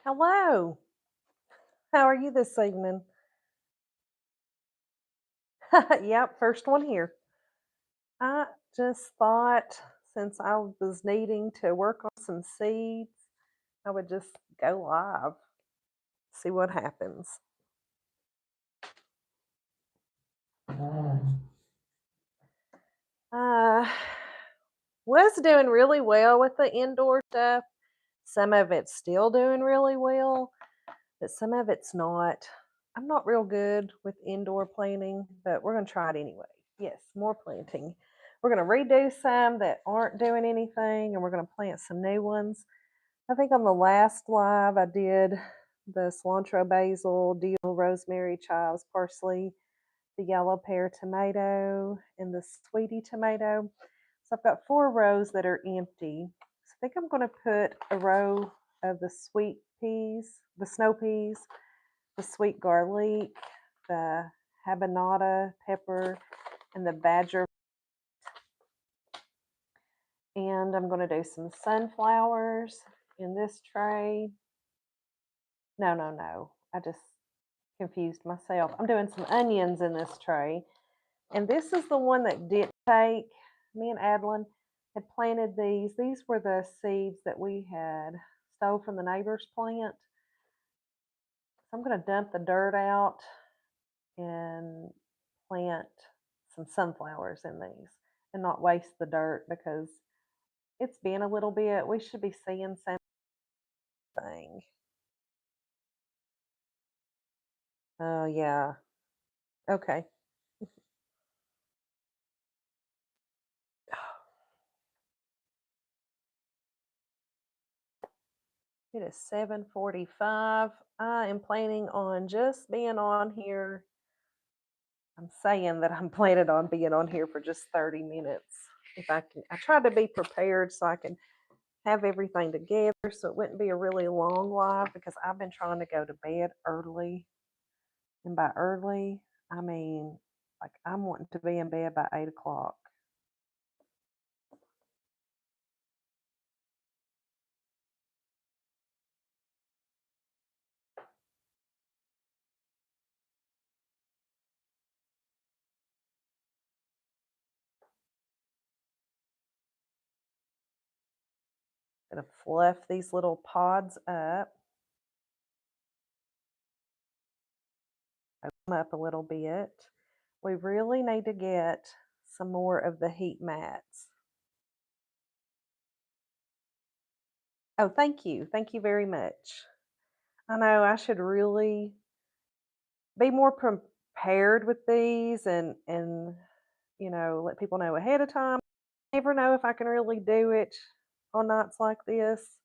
Hello. How are you this evening? Yep, first one here. I just thought since I was needing to work on some seeds, I would just go live, see what happens. Uh, was doing really well with the indoor stuff. Some of it's still doing really well, but some of it's not. I'm not real good with indoor planting, but we're going to try it anyway. Yes, more planting. We're going to redo some that aren't doing anything, and we're going to plant some new ones. I think on the last live, I did the cilantro, basil, dill, rosemary, chives, parsley, the yellow pear tomato, and the sweetie tomato. So I've got 4 rows that are empty. So I think I'm going to put a row of the sweet peas, the snow peas, the sweet garlic, the habanada pepper, and the badger. And I'm going to do some sunflowers in this tray. No, no, no. I just confused myself. I'm doing some onions in this tray. And this is the one that didn't take. Me and Adeline had planted these. These were the seeds that we had stole from the neighbor's plant. So I'm going to dump the dirt out and plant some sunflowers in these and not waste the dirt because it's been a little bit. We should be seeing something. Oh, yeah. Okay. It is 7:45. I am planning on just being on here. I'm saying that I'm planning on being on here for just 30 minutes. If I can, I tried to be prepared so I can have everything together so it wouldn't be a really long live because I've been trying to go to bed early. And by early, I mean like I'm wanting to be in bed by 8 o'clock. Gonna fluff these little pods up, open them up a little bit. We really need to get some more of the heat mats. Oh, thank you. Thank you very much. I know I should really be more prepared with these and let people know ahead of time. Never know if I can really do it on nights like this.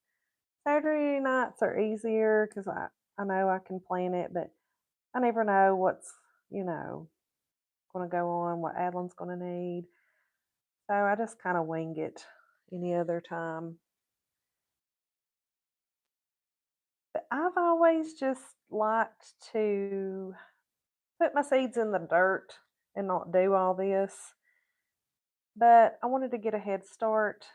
Saturday nights are easier because I know I can plan it, but I never know what's you know going to go on, what Adeline's going to need. So I just kind of wing it any other time. But I've always just liked to put my seeds in the dirt and not do all this. But I wanted to get a head start.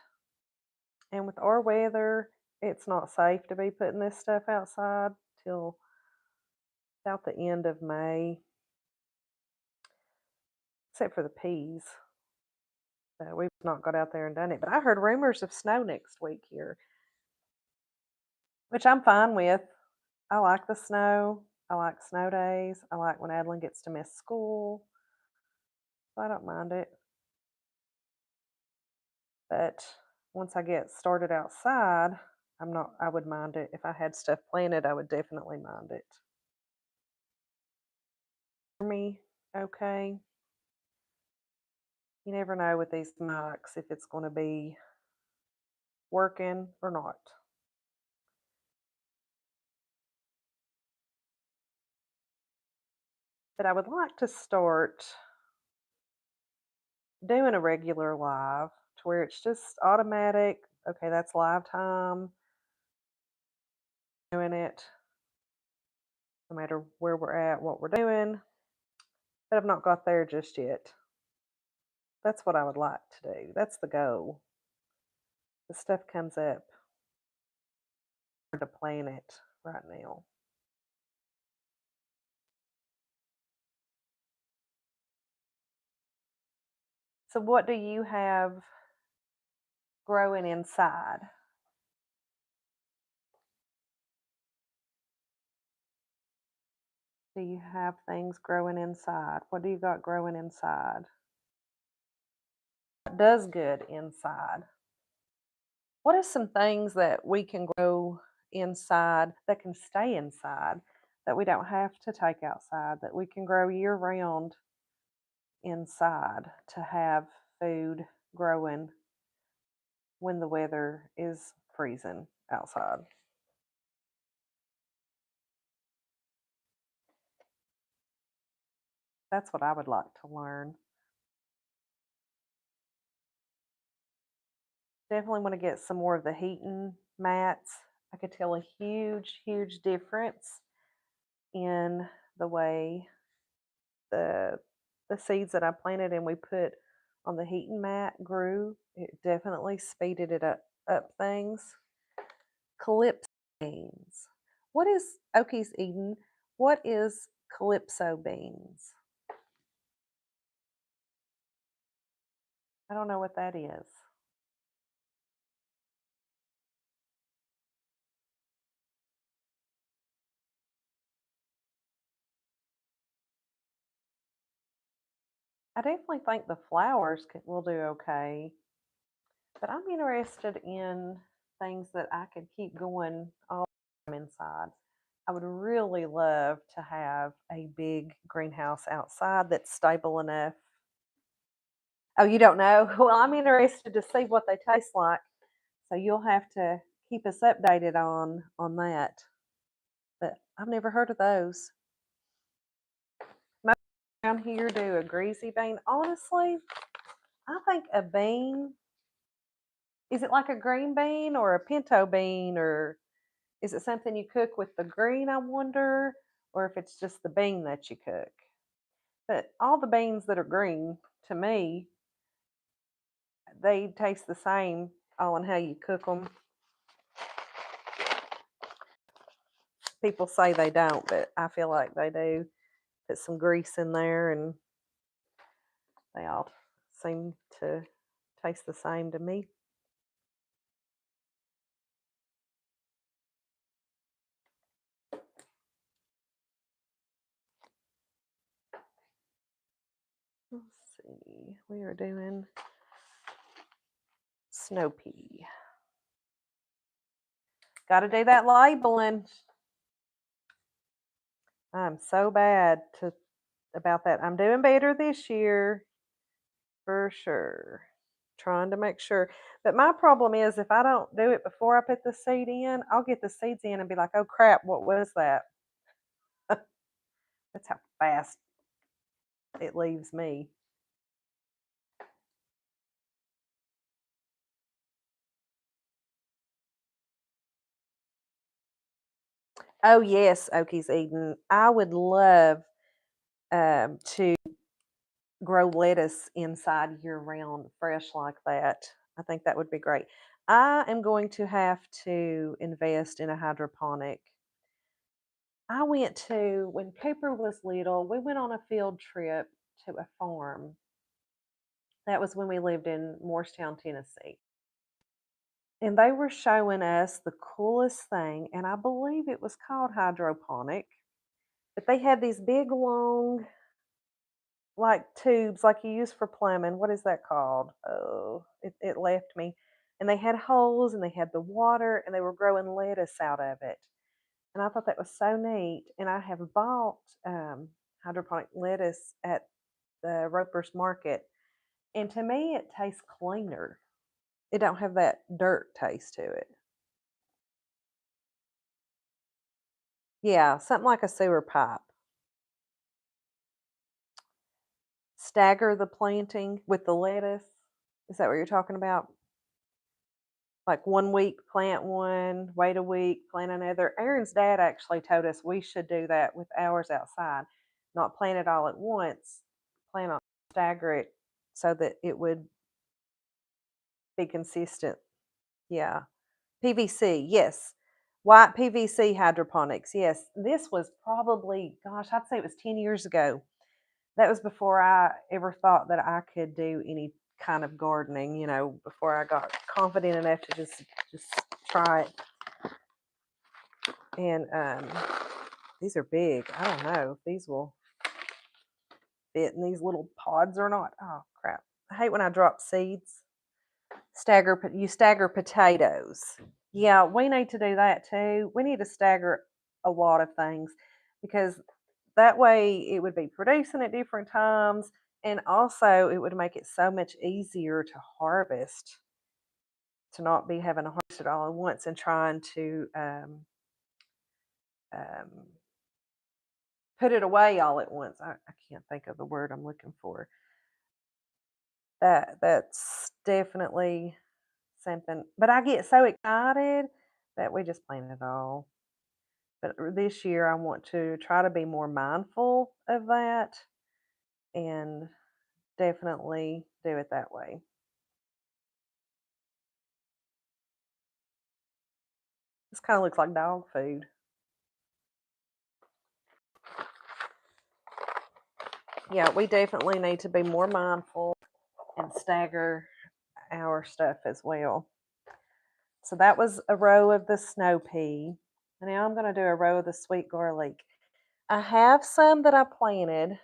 And with our weather, it's not safe to be putting this stuff outside till about the end of May, except for the peas. So we've not got out there and done it. But I heard rumors of snow next week here, which I'm fine with. I like the snow. I like snow days. I like when Adeline gets to miss school. So I don't mind it. But once I get started outside, I would mind it. If I had stuff planted, I would definitely mind it. For me, okay. You never know with these mics if it's going to be working or not. But I would like to start doing a regular live to where it's just automatic. Okay, that's live time, doing it no matter where we're at, what we're doing. But I've not got there just yet. That's what I would like to do. That's the goal. The stuff comes up hard to plan it. right now. So, what do you have growing inside? Do you have things growing inside? What do you got growing inside? What does good inside? What are some things that we can grow inside that can stay inside that we don't have to take outside, that we can grow year round inside to have food growing when the weather is freezing outside? That's what I would like to learn. Definitely want to get some more of the heating mats. I could tell a huge, huge difference in the way the the seeds that I planted and we put on the heating mat grew. It definitely speeded it up things. Calypso beans. What is Okies Eden? What is calypso beans? I don't know what that is. I definitely think the flowers will do okay, but I'm interested in things that I could keep going all the time inside. I would really love to have a big greenhouse outside that's stable enough. Oh, you don't know? Well, I'm interested to see what they taste like. So you'll have to keep us updated on that. But I've never heard of those. Most around here do a greasy bean. Honestly, I think a bean, is it like a green bean or a pinto bean, or is it something you cook with the green, I wonder, or if it's just the bean that you cook? But all the beans that are green, to me, they taste the same all in how you cook them. People say they don't, but I feel like they do. Put some grease in there and they all seem to taste the same to me. Let's see. We are doing snow pea. Got to do that labeling. I'm so bad about that. I'm doing better this year for sure. Trying to make sure. But my problem is if I don't do it before I put the seed in, I'll get the seeds in and be like, oh crap, what was that? That's how fast it leaves me. Oh yes, Okies Eden. I would love to grow lettuce inside year round, fresh like that. I think that would be great. I am going to have to invest in a hydroponic. I went to, when Cooper was little, we went on a field trip to a farm. That was when we lived in Morristown, Tennessee. And they were showing us the coolest thing, and I believe it was called hydroponic. But they had these big, long, like tubes, like you use for plumbing. What is that called? Oh, it left me. And they had holes, and they had the water, and they were growing lettuce out of it. And I thought that was so neat. And I have bought hydroponic lettuce at the Roper's Market, and to me, it tastes cleaner. It don't have that dirt taste to it. Yeah, something like a sewer pipe. Stagger the planting with the lettuce. Is that what you're talking about? Like 1 week plant one, wait a week, plant another. Aaron's dad actually told us we should do that with ours outside. Not plant it all at once, plant on stagger it so that it would be consistent. Yeah. PVC, yes. White PVC hydroponics. Yes, this was probably, gosh, I'd say it was 10 years ago. That was before I ever thought that I could do any kind of gardening, before I got confident enough to just try it. And these are big. I don't know if these will fit in these little pods or not. Oh crap. I hate when I drop seeds. You stagger potatoes. Yeah, we need to do that too. We need to stagger a lot of things because that way it would be producing at different times, and also it would make it so much easier to harvest, to not be having to harvest it all at once and trying to um, put it away all at once. I can't think of the word I'm looking for. That's definitely something. But I get so excited that we just plant it all. But this year, I want to try to be more mindful of that and definitely do it that way. This kind of looks like dog food. Yeah, we definitely need to be more mindful and stagger our stuff as well. So that was a row of the snow pea. And now I'm going to do a row of the sweet garlic. I have some that I planted,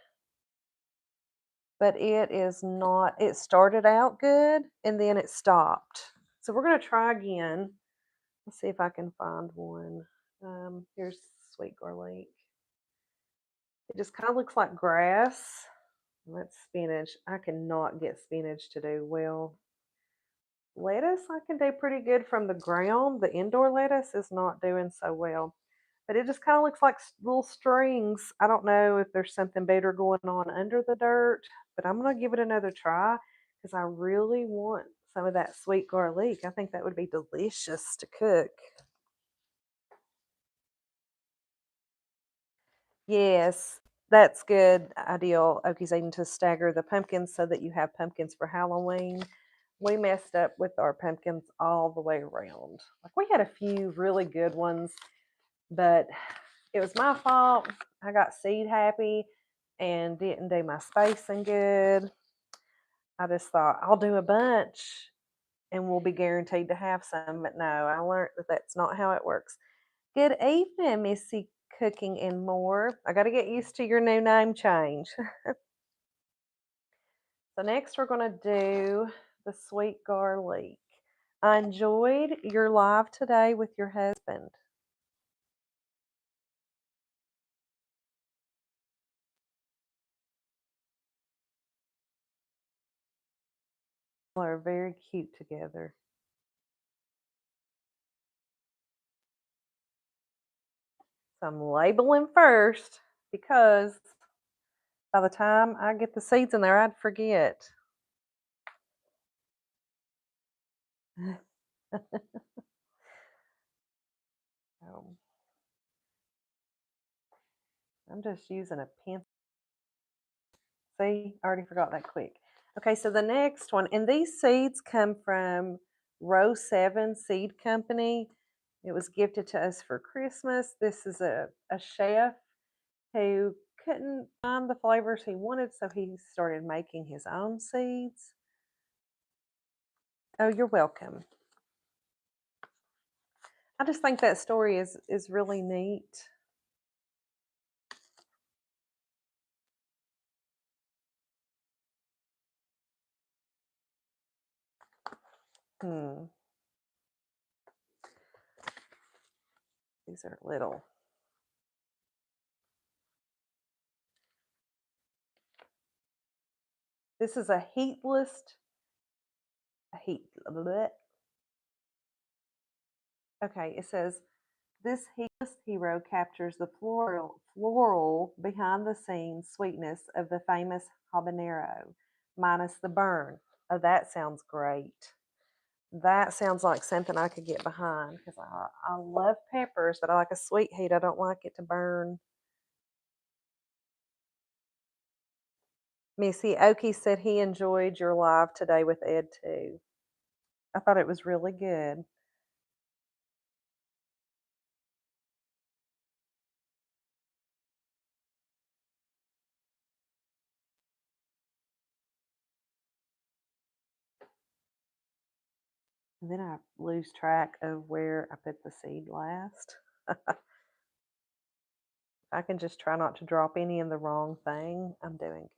but it is not, it started out good and then it stopped. So we're going to try again. Let's see if I can find one. Here's sweet garlic. It just kind of looks like grass. That's spinach. I cannot get spinach to do well. Lettuce, I can do pretty good from the ground. The indoor lettuce is not doing so well. But it just kind of looks like little strings. I don't know if there's something better going on under the dirt, but I'm going to give it another try because I really want some of that sweet garlic. I think that would be delicious to cook. Yes, that's good. Ideal. Okies aiming to stagger the pumpkins so that you have pumpkins for Halloween. We messed up with our pumpkins all the way around. Like we had a few really good ones, but it was my fault. I got seed happy and didn't do my spacing good. I just thought I'll do a bunch and we'll be guaranteed to have some. But no, I learned that that's not how it works. Good evening, Missy Cooking and More. I got to get used to your new name change. So next we're going to do the sweet garlic. I enjoyed your live today with your husband. You are very cute together. So I'm labeling first because by the time I get the seeds in there, I'd forget. So I'm just using a pencil. See, I already forgot that quick. Okay, so the next one, and these seeds come from Row 7 Seed Company. It was gifted to us for Christmas. This is a chef who couldn't find the flavors he wanted, so he started making his own seeds. Oh, you're welcome. I just think that story is really neat. Hmm. These are little. This is a heatless heat. Bleh. Okay, it says this heatless hero captures the floral behind the scenes sweetness of the famous habanero, minus the burn. Oh, that sounds great. That sounds like something I could get behind because I love peppers, but I like a sweet heat. I don't like it to burn. Missy Oki said he enjoyed your live today with Ed too. I thought it was really good. And then I lose track of where I put the seed last. I can just try not to drop any in the wrong thing. I'm doing good.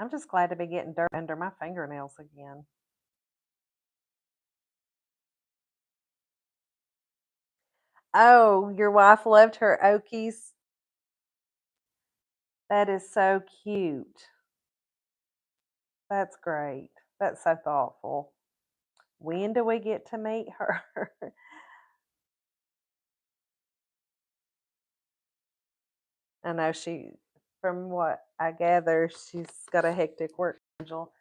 I'm just glad to be getting dirt under my fingernails again. Oh, your wife loved her Okies? That is so cute. That's great. That's so thoughtful. When do we get to meet her? I know from what I gather, she's got a hectic work schedule.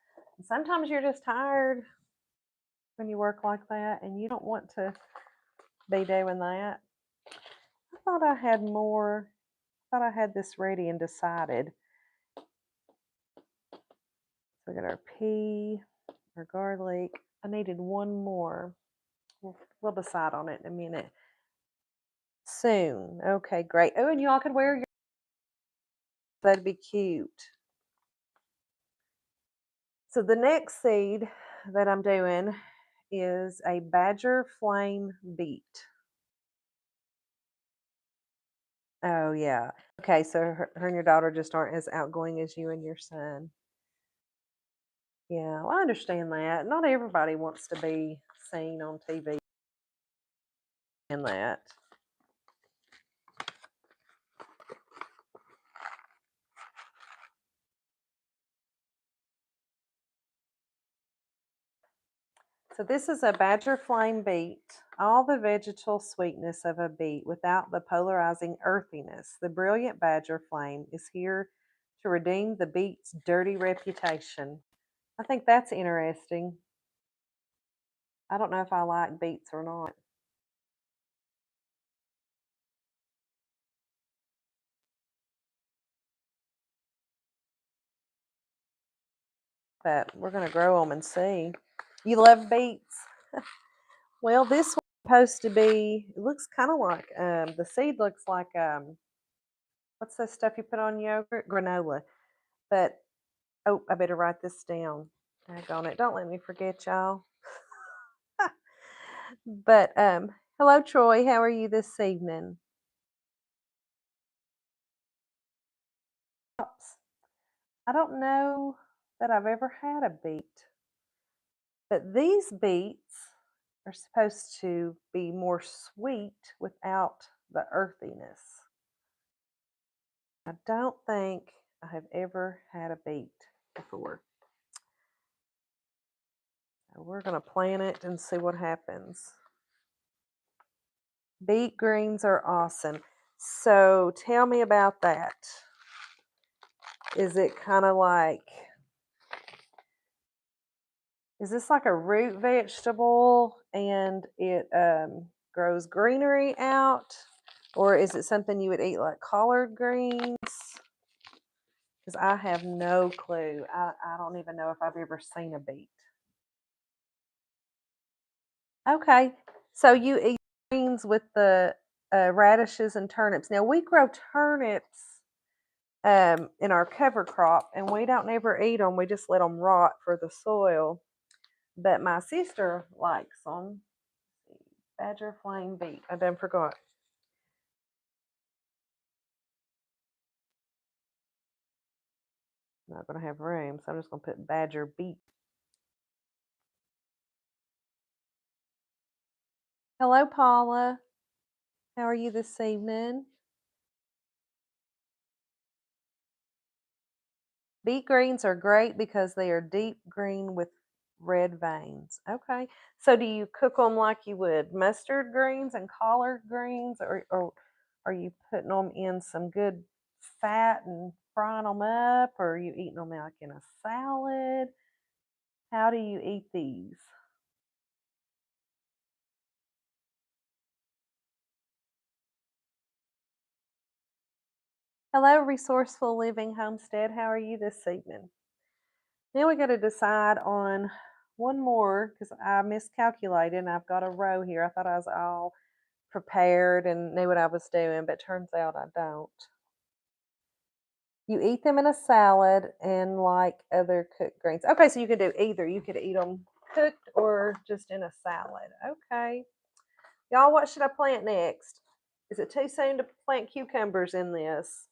Sometimes you're just tired when you work like that and you don't want to be doing that. I thought I had more, I thought I had this ready and decided. So we got our pea, our garlic. I needed one more. We'll decide on it in a minute. Soon. Okay, great. Oh, and y'all could wear your, that'd be cute. So the next seed that I'm doing is a badger flame beet. Oh yeah. Okay, so her and your daughter just aren't as outgoing as you and your son. Yeah, well, I understand that. Not everybody wants to be seen on TV and that. So this is a badger flame beet. All the vegetal sweetness of a beet without the polarizing earthiness. The brilliant badger flame is here to redeem the beet's dirty reputation. I think that's interesting. I don't know if I like beets or not, but we're going to grow them and see. You love beets? Well, this one's supposed to be, it looks kind of like, the seed looks like, what's the stuff you put on yogurt? Granola. But, oh, I better write this down. Daggone it. Don't let me forget, y'all. But, hello, Troy. How are you this evening? I don't know that I've ever had a beet, but these beets are supposed to be more sweet without the earthiness. I don't think I have ever had a beet before. So we're going to plant it and see what happens. Beet greens are awesome. So tell me about that. Is it kind of like, is this like a root vegetable and it grows greenery out? Or is it something you would eat like collard greens? Because I have no clue. I don't even know if I've ever seen a beet. Okay, so you eat greens with the radishes and turnips. Now we grow turnips in our cover crop, and we don't ever eat them. We just let them rot for the soil. But my sister likes them. Badger flame beet. I done forgot. I'm not going to have room, so I'm just going to put badger beet. Hello, Paula. How are you this evening? Beet greens are great because they are deep green with red veins. Okay. So do you cook them like you would mustard greens and collard greens, or are you putting them in some good fat and frying them up, or are you eating them like in a salad? How do you eat these? Hello, Resourceful Living Homestead. How are you this evening? Now we got to decide on one more because I miscalculated and I've got a row here. I thought I was all prepared and knew what I was doing, but turns out I don't. You eat them in a salad and like other cooked greens. Okay, so you could do either. You could eat them cooked or just in a salad. Okay. Y'all, what should I plant next? Is it too soon to plant cucumbers in this?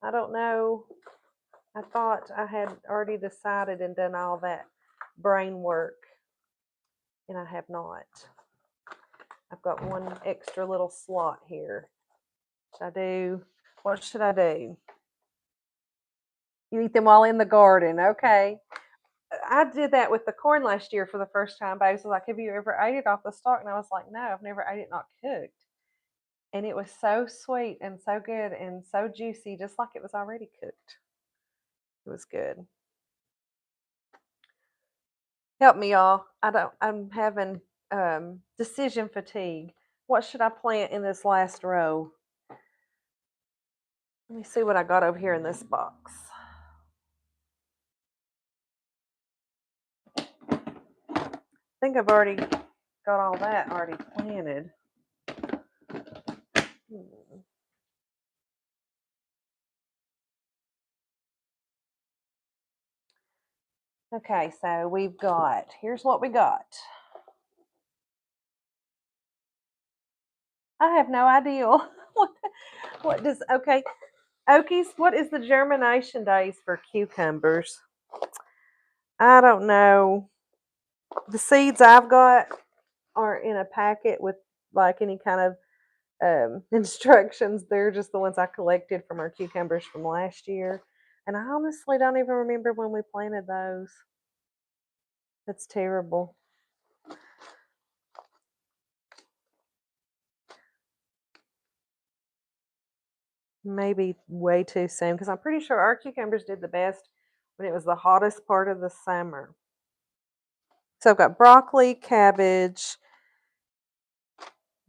I don't know. I thought I had already decided and done all that brain work, and I have not. I've got one extra little slot here. Should I do? What should I do? You eat them while in the garden. Okay. I did that with the corn last year for the first time. Babes was like, "Have you ever ate it off the stalk?" And I was like, "No, I've never ate it not cooked." And it was so sweet and so good and so juicy, just like it was already cooked. It was good. Help me, y'all. I'm having decision fatigue. What should I plant in this last row? Let me see what I got over here in this box. I think I've already got all that already planted. Hmm. Okay, so here's what we got. I have no idea. what does, okay, Okies, what is the germination days for cucumbers? I don't know. The seeds I've got aren't in a packet with like any kind of instructions. They're just the ones I collected from our cucumbers from last year. And I honestly don't even remember when we planted those. That's terrible. Maybe way too soon because I'm pretty sure our cucumbers did the best when it was the hottest part of the summer. So I've got broccoli, cabbage,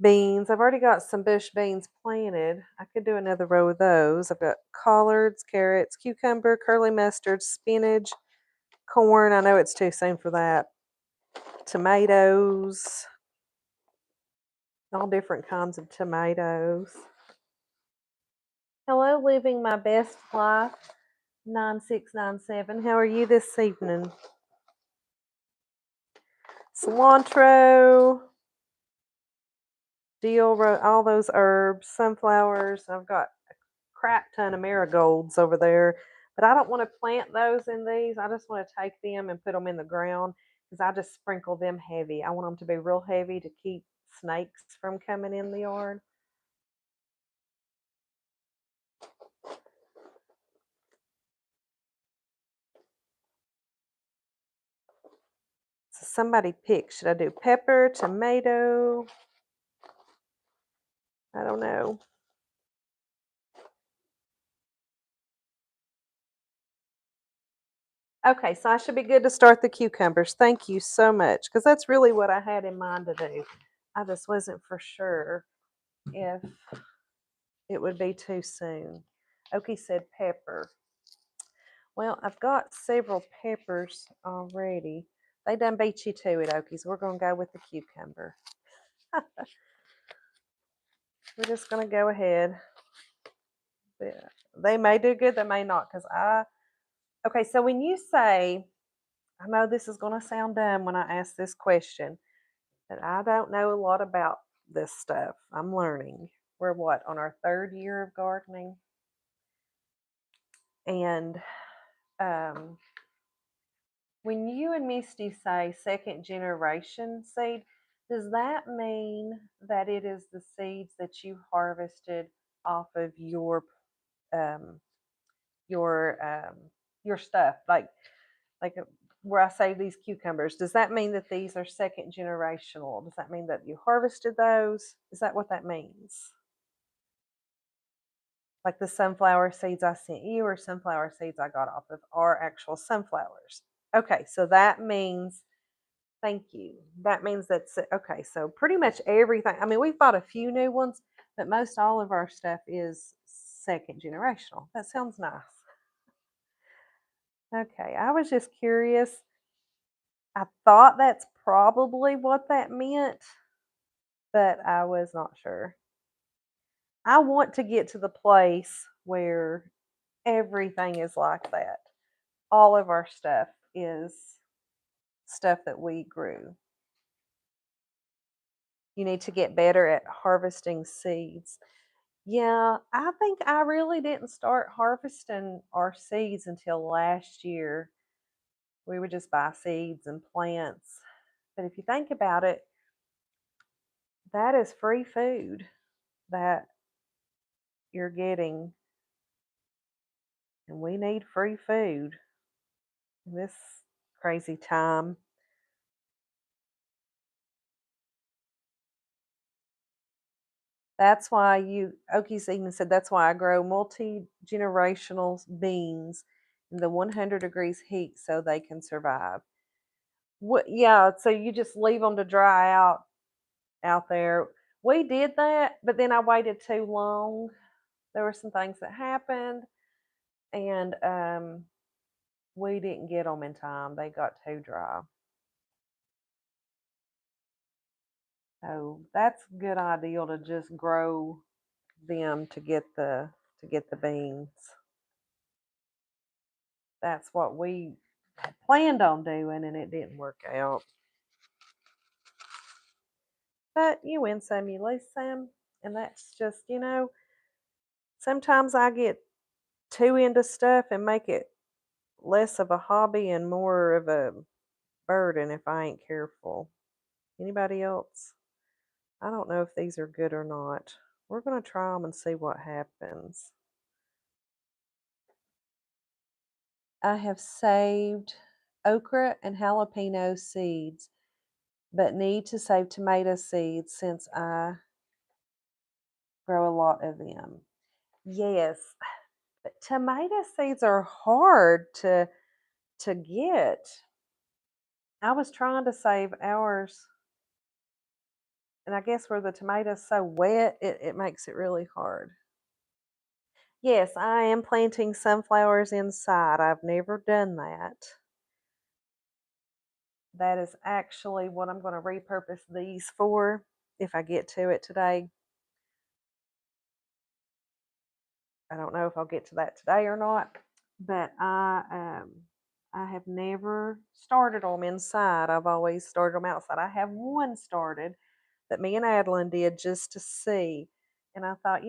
beans. I've already got some bush beans planted. I could do another row of those. I've got collards, carrots, cucumber, curly mustard, spinach, corn. I know it's too soon for that. Tomatoes, all different kinds of tomatoes. Hello, living my best life, 9697. How are you this evening? Cilantro, dill, all those herbs, sunflowers. I've got a crap ton of marigolds over there, but I don't want to plant those in these. I just want to take them and put them in the ground because I just sprinkle them heavy. I want them to be real heavy to keep snakes from coming in the yard. So somebody pick. Should I do pepper, tomato? I don't know. Okay, so I should be good to start the cucumbers. Thank you so much because that's really what I had in mind to do. I just wasn't for sure if it would be too soon. Okie said pepper. Well, I've got several peppers already. They done beat you to it, Okie, so we're going to go with the cucumber. We're just going to go ahead. They may do good, they may not, because okay, so when you say, I know this is going to sound dumb when I ask this question, but I don't know a lot about this stuff. I'm learning. We're what, on our third year of gardening? And um, when you and Misty say second generation seed, does that mean that it is the seeds that you harvested off of um, your your stuff, like where I say these cucumbers? Does that mean that these are second generational? Does that mean that you harvested those? Is that what that means? Like the sunflower seeds I sent you, or sunflower seeds I got off of are actual sunflowers? Okay, so that means, thank you. That means that's okay. So pretty much everything. I mean, we've bought a few new ones, but most all of our stuff is second generational. That sounds nice. Okay, I was just curious. I thought that's probably what that meant, but I was not sure. I want to get to the place where everything is like that. All of our stuff is stuff that we grew. You need to get better at harvesting seeds. Yeah, I think I really didn't start harvesting our seeds until last year. We would just buy seeds and plants. But if you think about it, that is free food that you're getting, and we need free food in this crazy time. That's why Okies even said that's why I grow multi generational beans in the 100 degrees heat so they can survive. What? Yeah, so you just leave them to dry out there. We did that, but then I waited too long. There were some things that happened, and we didn't get them in time. They got too dry. So that's a good idea to just grow them to get the beans. That's what we had planned on doing, and it didn't work out. But you win some, you lose some, and that's just sometimes I get too into stuff and make it less of a hobby and more of a burden if I ain't careful. Anybody else? I don't know if these are good or not. We're going to try them and see what happens. I have saved okra and jalapeno seeds, but need to save tomato seeds since I grow a lot of them. Yes, but tomato seeds are hard to get. I was trying to save ours, and I guess where the tomatoes so wet, it makes it really hard. Yes, I am planting sunflowers inside. I've never done that. That is actually what I'm going to repurpose these for if I get to it today. I don't know if I'll get to that today or not, but I have never started them inside. I've always started them outside. I have one started that me and Adeline did just to see, and I thought,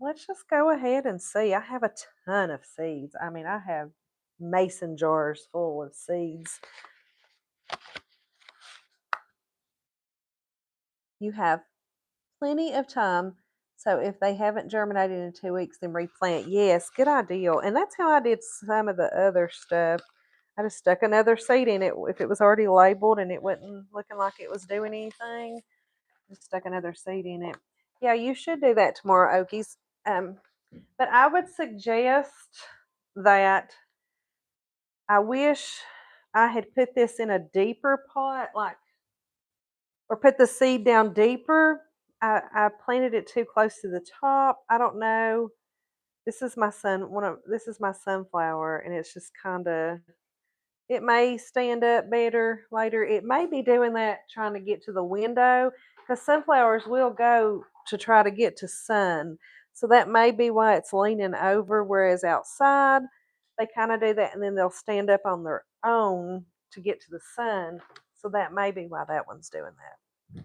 let's just go ahead and see. I have a ton of seeds. I mean, I have mason jars full of seeds. You have plenty of time. So if they haven't germinated in 2 weeks, then replant. Yes, good idea. And that's how I did some of the other stuff. I just stuck another seed in it if it was already labeled and it wasn't looking like it was doing anything. Just stuck another seed in it. Yeah, you should do that tomorrow, Okies. Um, but I would suggest that I wish I had put this in a deeper pot, like or put the seed down deeper. I planted it too close to the top. I don't know. This is my sunflower, and it's just kind of. It may stand up better later. It may be doing that trying to get to the window because sunflowers will go to try to get to sun. So that may be why it's leaning over. Whereas outside, they kind of do that, and then they'll stand up on their own to get to the sun. So that may be why that one's doing that.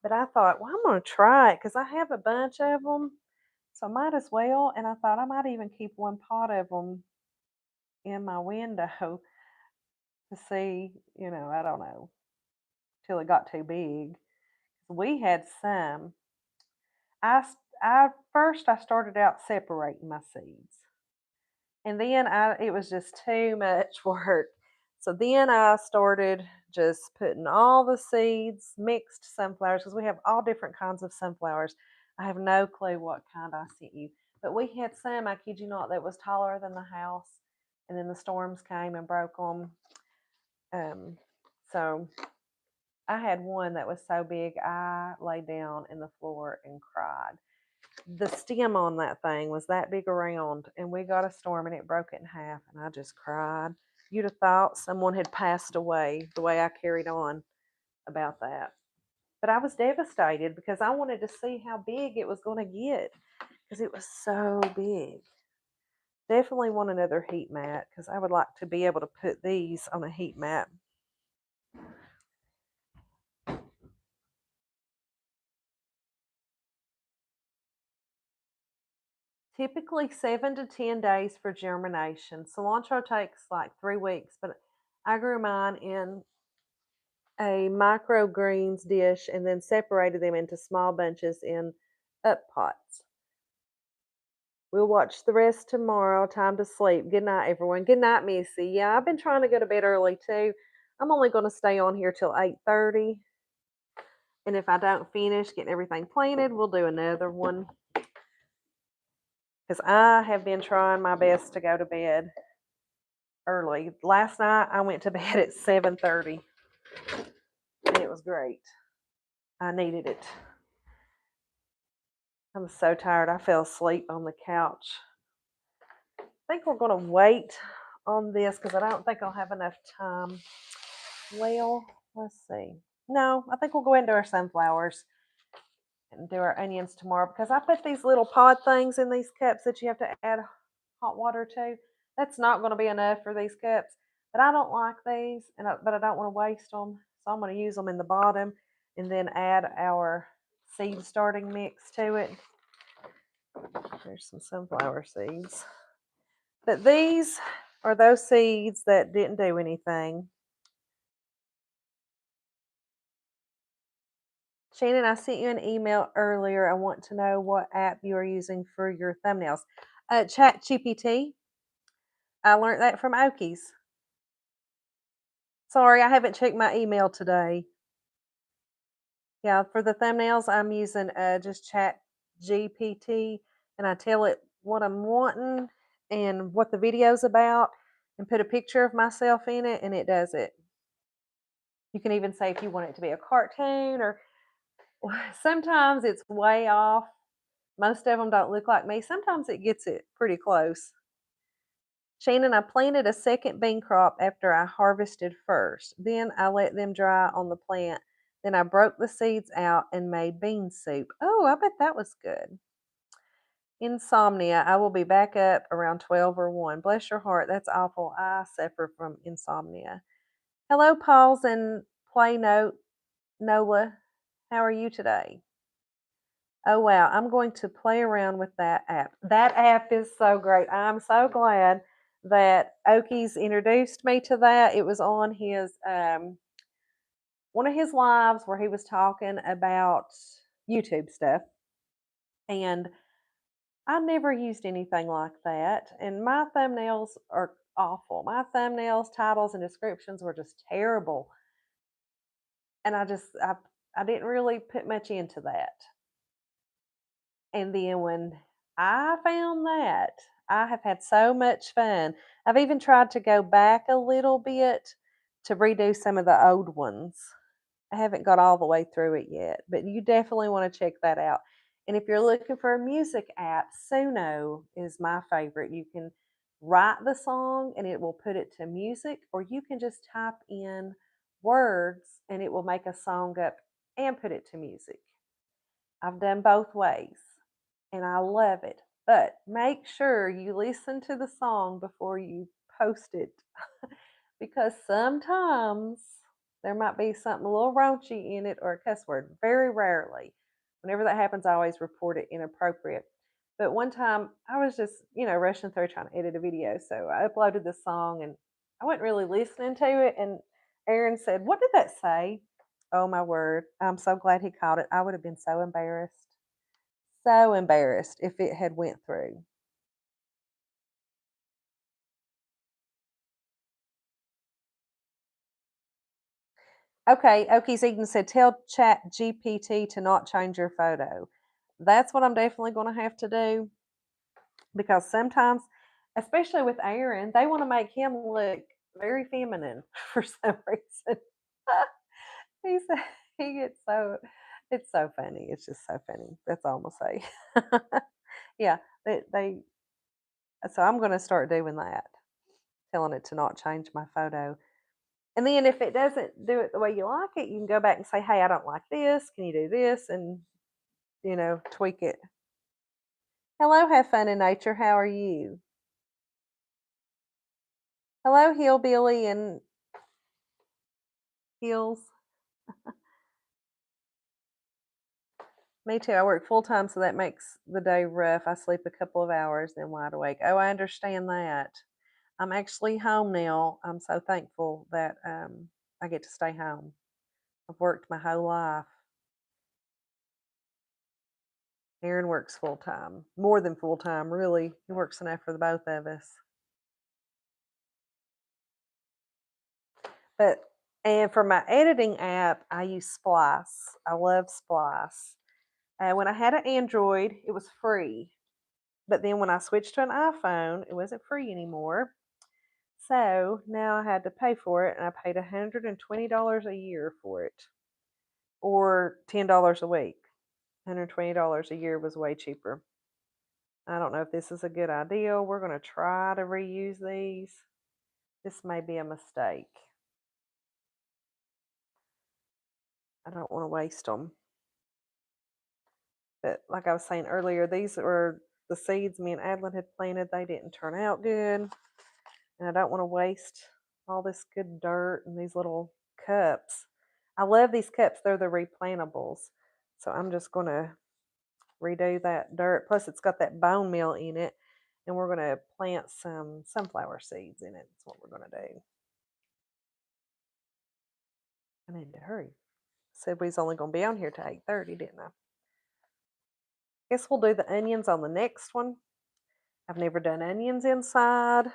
But I thought, well, I'm going to try it because I have a bunch of them. So I might as well. And I thought I might even keep one pot of them in my window to see, I don't know, till it got too big. We had some. I first I started out separating my seeds. And then it was just too much work. So then I started just putting all the seeds, mixed sunflowers, because we have all different kinds of sunflowers. I have no clue what kind I sent you. But we had some, I kid you not, that was taller than the house. And then the storms came and broke them. So I had one that was so big, I laid down in the floor and cried. the stem on that thing was that big around, and we got a storm and it broke it in half, and I just cried. You'd have thought someone had passed away the way I carried on about that. But I was devastated because I wanted to see how big it was going to get because it was so big. Definitely want another heat mat because I would like to be able to put these on a heat mat. Typically 7 to 10 days for germination. Cilantro takes like 3 weeks, but I grew mine in a microgreens dish and then separated them into small bunches in up pots. We'll watch the rest tomorrow. Time to sleep. Good night, everyone. Good night, Missy. Yeah, I've been trying to go to bed early too. I'm only going to stay on here till 8:30, and if I don't finish getting everything planted, we'll do another one. Because I have been trying my best to go to bed early. Last night I went to bed at 7:30, and it was great. I needed it. I'm so tired. I fell asleep on the couch. I think we're going to wait on this because I don't think I'll have enough time. Well, let's see. No, I think we'll go into our sunflowers and do our onions tomorrow because I put these little pod things in these cups that you have to add hot water to. That's not going to be enough for these cups, but I don't like these, but I don't want to waste them, so I'm going to use them in the bottom and then add our seed starting mix to it. There's some sunflower seeds. But these are those seeds that didn't do anything. Shannon, I sent you an email earlier. I want to know what app you are using for your thumbnails. ChatGPT. I learned that from Okies. Sorry, I haven't checked my email today. Yeah, for the thumbnails, I'm using just Chat GPT, and I tell it what I'm wanting and what the video's about, and put a picture of myself in it, and it does it. You can even say if you want it to be a cartoon, or sometimes it's way off. Most of them don't look like me. Sometimes it gets it pretty close. Shannon, I planted a second bean crop after I harvested first. Then I let them dry on the plant. Then I broke the seeds out and made bean soup. Oh, I bet that was good. Insomnia. I will be back up around 12 or 1. Bless your heart. That's awful. I suffer from insomnia. Hello, Pauls and Play Note. Nola. How are you today? Oh, wow. I'm going to play around with that app. That app is so great. I'm so glad that Okies introduced me to that. It was on his one of his lives where he was talking about YouTube stuff. And I never used anything like that. And my thumbnails are awful. My thumbnails, titles, and descriptions were just terrible. And I didn't really put much into that. And then when I found that, I have had so much fun. I've even tried to go back a little bit to redo some of the old ones. I haven't got all the way through it yet, but you definitely want to check that out. And if you're looking for a music app, Suno is my favorite. You can write the song and it will put it to music, or you can just type in words and it will make a song up and put it to music. I've done both ways and I love it. But make sure you listen to the song before you post it because sometimes there might be something a little raunchy in it or a cuss word. Very rarely. Whenever that happens, I always report it inappropriate. But one time I was just, rushing through trying to edit a video. So I uploaded the song and I wasn't really listening to it. And Aaron said, "What did that say?" Oh my word. I'm so glad he caught it. I would have been so embarrassed. So embarrassed if it had went through. Okay, Okies Eden said, "Tell Chat GPT to not change your photo." That's what I'm definitely going to have to do because sometimes, especially with Aaron, they want to make him look very feminine for some reason. He's he gets so It's so funny. It's just so funny. That's all I'm gonna say. Yeah, they so I'm gonna start doing that, telling it to not change my photo. And then if it doesn't do it the way you like it, you can go back and say, "Hey, I don't like this. Can you do this?" And tweak it. Hello, have fun in nature. How are you? Hello, hillbilly and heels. Me too. I work full time, so that makes the day rough. I sleep a couple of hours, then wide awake. Oh, I understand that. I'm actually home now. I'm so thankful that I get to stay home. I've worked my whole life. Aaron works full time, more than full time, really. He works enough for the both of us. But and for my editing app, I use Splice. I love Splice. When I had an Android, it was free. But then when I switched to an iPhone, it wasn't free anymore. So now I had to pay for it, and I paid $120 a year for it, or $10 a week. $120 a year was way cheaper. I don't know if this is a good idea. We're going to try to reuse these. This may be a mistake. I don't want to waste them. But like I was saying earlier, these were the seeds me and Adlin had planted. They didn't turn out good. And I don't want to waste all this good dirt and these little cups. I love these cups. They're the replantables. So I'm just going to redo that dirt. Plus, it's got that bone meal in it. And we're going to plant some sunflower seeds in it. That's what we're going to do. I need to hurry. Said we was only going to be on here till 8:30, didn't I? Guess we'll do the onions on the next one. I've never done onions inside.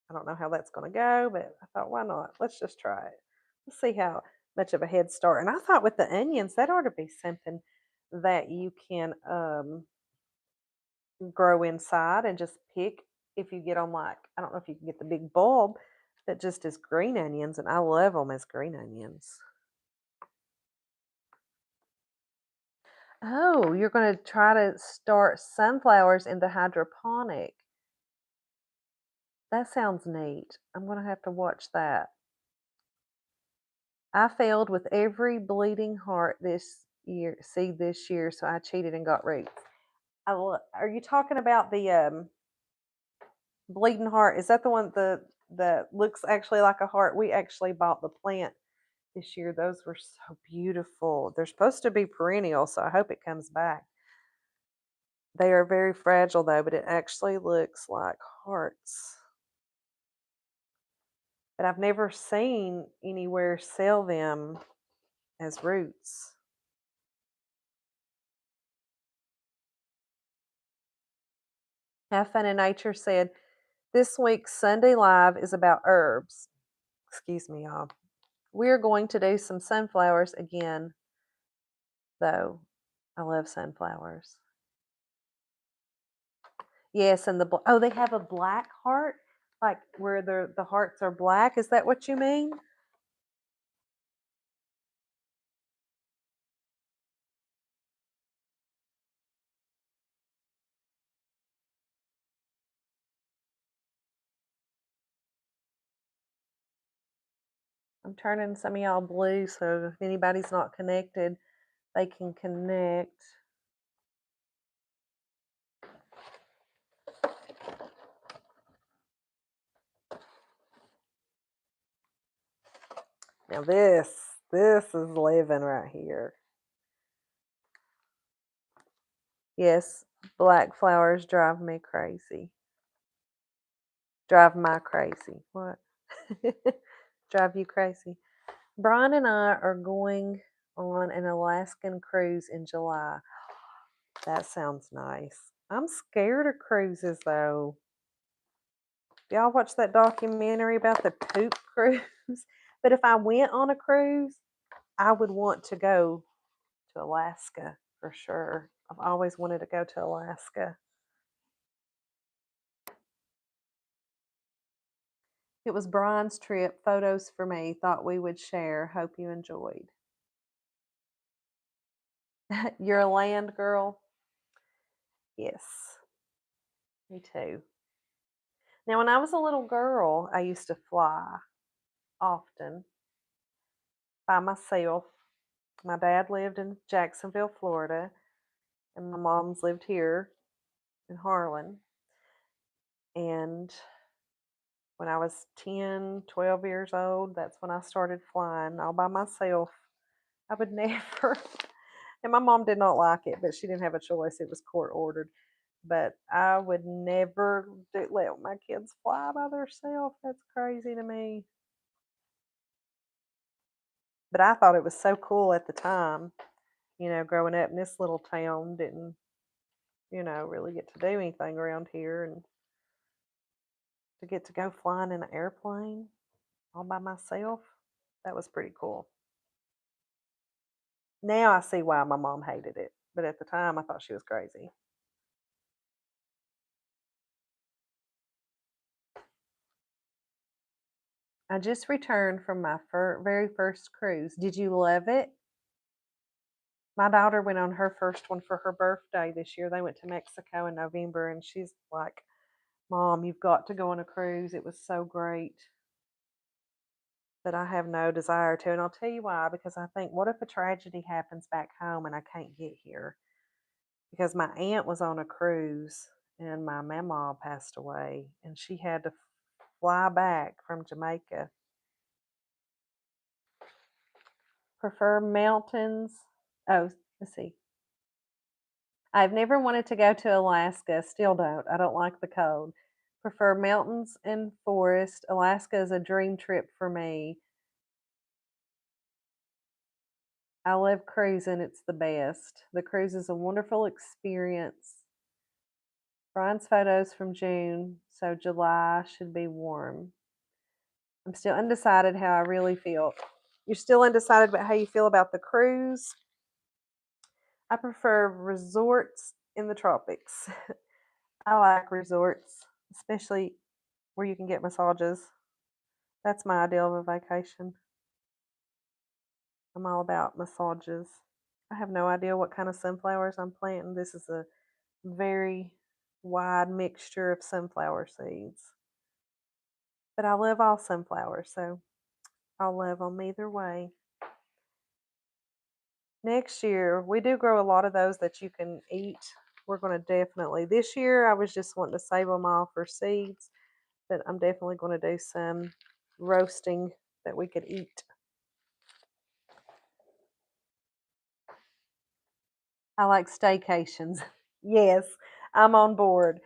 I don't know how that's going to go, but I thought, why not? Let's just try it. Let's see how much of a head start. And I thought with the onions, that ought to be something that you can grow inside and just pick if you get them like, I don't know if you can get the big bulb that just is green onions, and I love them as green onions. Oh, you're going to try to start sunflowers in the hydroponic. That sounds neat. I'm going to have to watch that. I failed with every bleeding heart this year, so I cheated and got roots. Are you talking about the bleeding heart? Is that the one that looks actually like a heart? We actually bought the plant this year. Those were so beautiful. They're supposed to be perennial, so I hope it comes back. They are very fragile though, but it actually looks like hearts. But I've never seen anywhere sell them as roots. Have Fun in Nature said, this week's Sunday Live is about herbs. Excuse me, y'all. We're going to do some sunflowers again, though. I love sunflowers. Yes, and oh, they have a black heart, like where the hearts are black. Is that what you mean? I'm turning some of y'all blue, so if anybody's not connected, they can connect. Now this is living right here. Yes, black flowers drive me crazy. Drive my crazy. What? Drive you crazy. Brian and I are going on an Alaskan cruise in July. That sounds nice. I'm scared of cruises though. Y'all watch that documentary about the poop cruise? But if I went on a cruise, I would want to go to Alaska for sure. I've always wanted to go to Alaska. It was Brian's trip. Photos for me. Thought we would share. Hope you enjoyed. You're a land girl? Yes, me too. Now, when I was a little girl, I used to fly often by myself. My dad lived in Jacksonville, Florida, and my mom's lived here in Harlan. And when I was 10, 12 years old, that's when I started flying all by myself. I would never, and my mom did not like it, but she didn't have a choice. It was court ordered. But I would never let my kids fly by themselves. That's crazy to me. But I thought it was so cool at the time. Growing up in this little town, didn't, really get to do anything around here. And to get to go flying in an airplane all by myself, that was pretty cool. Now I see why my mom hated it. But at the time, I thought she was crazy. I just returned from my very first cruise. Did you love it? My daughter went on her first one for her birthday this year. They went to Mexico in November, and she's like, Mom, you've got to go on a cruise. It was so great. But I have no desire to. And I'll tell you why, because I think, what if a tragedy happens back home and I can't get here? Because my aunt was on a cruise and my mama passed away, and she had to fly back from Jamaica. Prefer mountains. Oh, let's see. I've never wanted to go to Alaska. Still don't. I don't like the cold. Prefer mountains and forest. Alaska is a dream trip for me. I love cruising. It's the best. The cruise is a wonderful experience. Brian's photos from June, so July should be warm. I'm still undecided how I really feel. You're still undecided about how you feel about the cruise? I prefer resorts in the tropics. I like resorts, especially where you can get massages. That's my ideal of a vacation. I'm all about massages. I have no idea what kind of sunflowers I'm planting. This is a very wide mixture of sunflower seeds. But I love all sunflowers, so I'll love them either way. Next year, we do grow a lot of those that you can eat. We're going to definitely, this year, I was just wanting to save them all for seeds, but I'm definitely going to do some roasting that we could eat. I like staycations. Yes, I'm on board.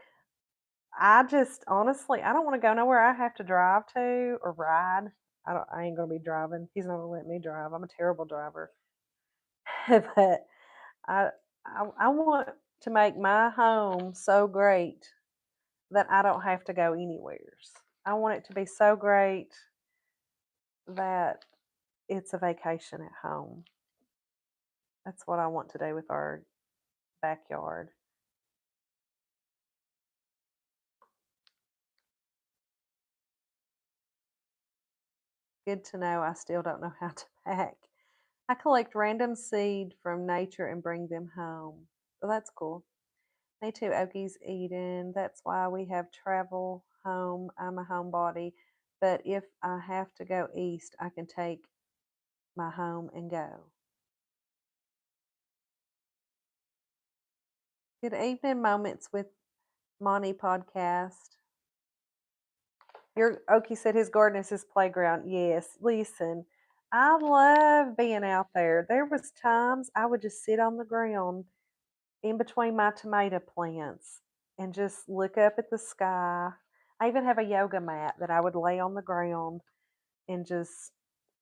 I just honestly, I don't want to go nowhere I have to drive to or ride. I ain't gonna be driving. He's not gonna let me drive. I'm a terrible driver. But I, I want to make my home so great that I don't have to go anywheres. I want it to be so great that it's a vacation at home. That's what I want to do with our backyard. Good to know. I still don't know how to pack. I collect random seed from nature and bring them home. Well, that's cool. Me too, Okies Eden. That's why we have travel home. I'm a homebody. But if I have to go east, I can take my home and go. Good evening, Moments with Monty podcast. Your Okie said his garden is his playground. Yes, listen, I love being out there. There was times I would just sit on the ground in between my tomato plants and just look up at the sky. I even have a yoga mat that I would lay on the ground and just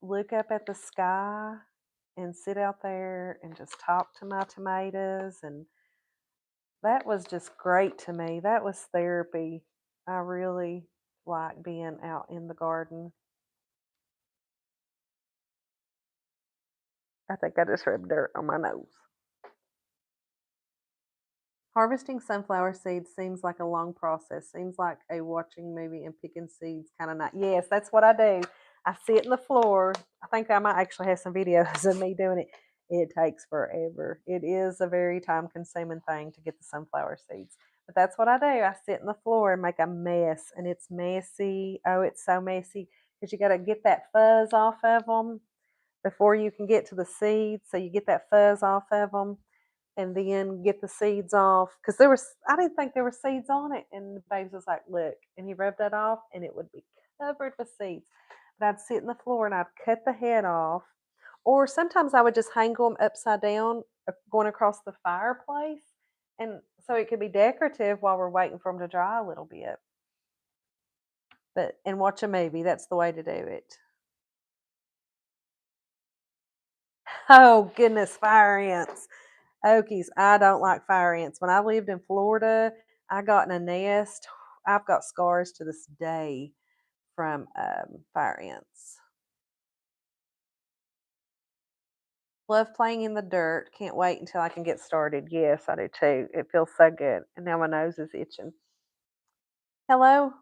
look up at the sky and sit out there and just talk to my tomatoes. And that was just great to me. That was therapy. I really like being out in the garden. I think I just rubbed dirt on my nose. Harvesting sunflower seeds seems like a long process. Seems like a watching movie and picking seeds kind of night. Yes, that's what I do. I sit in the floor. I think I might actually have some videos of me doing it. It takes forever. It is a very time consuming thing to get the sunflower seeds. But that's what I do. I sit in the floor and make a mess, and it's messy. Oh, it's so messy because you got to get that fuzz off of them before you can get to the seeds. So you get that fuzz off of them and then get the seeds off. Because I didn't think there were seeds on it. And the baby was like, look, and he rubbed that off and it would be covered with seeds. But I'd sit in the floor and I'd cut the head off. Or sometimes I would just hang them upside down, going across the fireplace. And so it could be decorative while we're waiting for them to dry a little bit. And watch a movie. That's the way to do it. Oh goodness, fire ants. Okies, I don't like fire ants. When I lived in Florida, I got in a nest. I've got scars to this day from fire ants. Love playing in the dirt. Can't wait until I can get started. Yes, I do too. It feels so good. And now my nose is itching. Hello?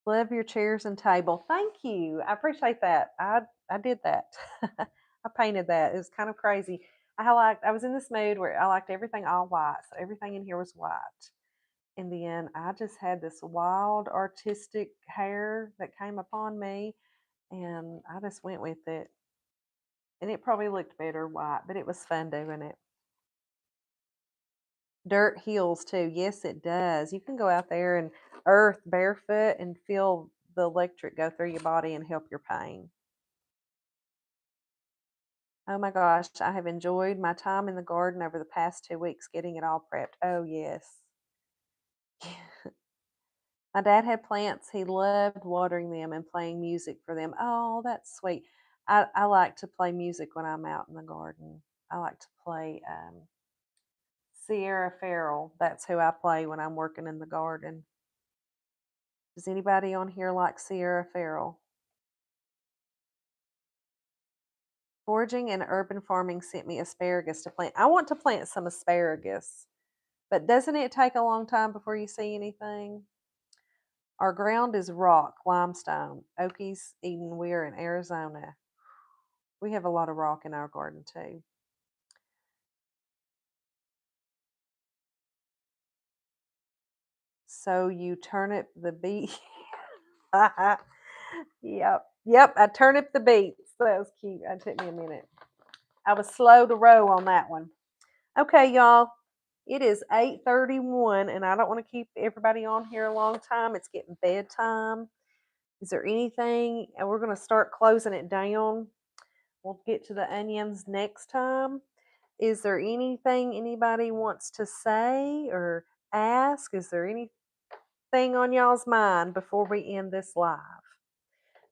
Love your chairs and table. Thank you. I appreciate that. I did that. I painted that. It was kind of crazy. I was in this mood where I liked everything all white. So everything in here was white. And then I just had this wild artistic hair that came upon me and I just went with it. And it probably looked better white, but it was fun doing it. Dirt heals too. Yes, it does. You can go out there and earth barefoot and feel the electric go through your body and help your pain. Oh my gosh, I have enjoyed my time in the garden over the past 2 weeks getting it all prepped. Oh, yes. My dad had plants. He loved watering them and playing music for them. Oh, that's sweet. I like to play music when I'm out in the garden. I like to play Sierra Farrell. That's who I play when I'm working in the garden. Does anybody on here like Sierra Farrell? Foraging and urban farming sent me asparagus to plant. I want to plant some asparagus, but doesn't it take a long time before you see anything? Our ground is rock, limestone. Okies, Eden, we're in Arizona. We have a lot of rock in our garden too. So you turnip the beet. Yep. I turnip the beets. That was cute. That took me a minute. I was slow to row on that one. Okay, y'all. It is 8:31, and I don't want to keep everybody on here a long time. It's getting bedtime. Is there anything? And we're going to start closing it down. We'll get to the onions next time. Is there anything anybody wants to say or ask? Is there anything on y'all's mind before we end this live?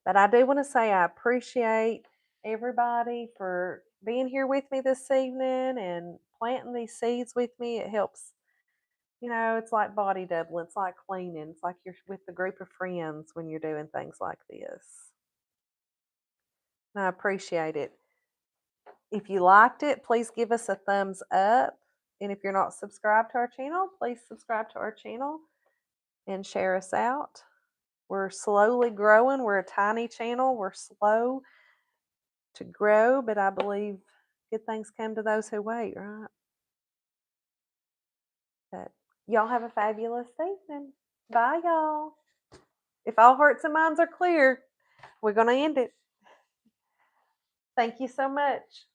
But I do want to say I appreciate everybody for being here with me this evening and planting these seeds with me. It helps. It's like body doubling. It's like cleaning. It's like you're with a group of friends when you're doing things like this. And I appreciate it. If you liked it, please give us a thumbs up. And if you're not subscribed to our channel, please subscribe to our channel and share us out. We're slowly growing. We're a tiny channel. We're slow to grow, but I believe good things come to those who wait, right? But y'all have a fabulous evening. Bye, y'all. If all hearts and minds are clear, we're going to end it. Thank you so much.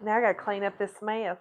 Now I got to clean up this mess.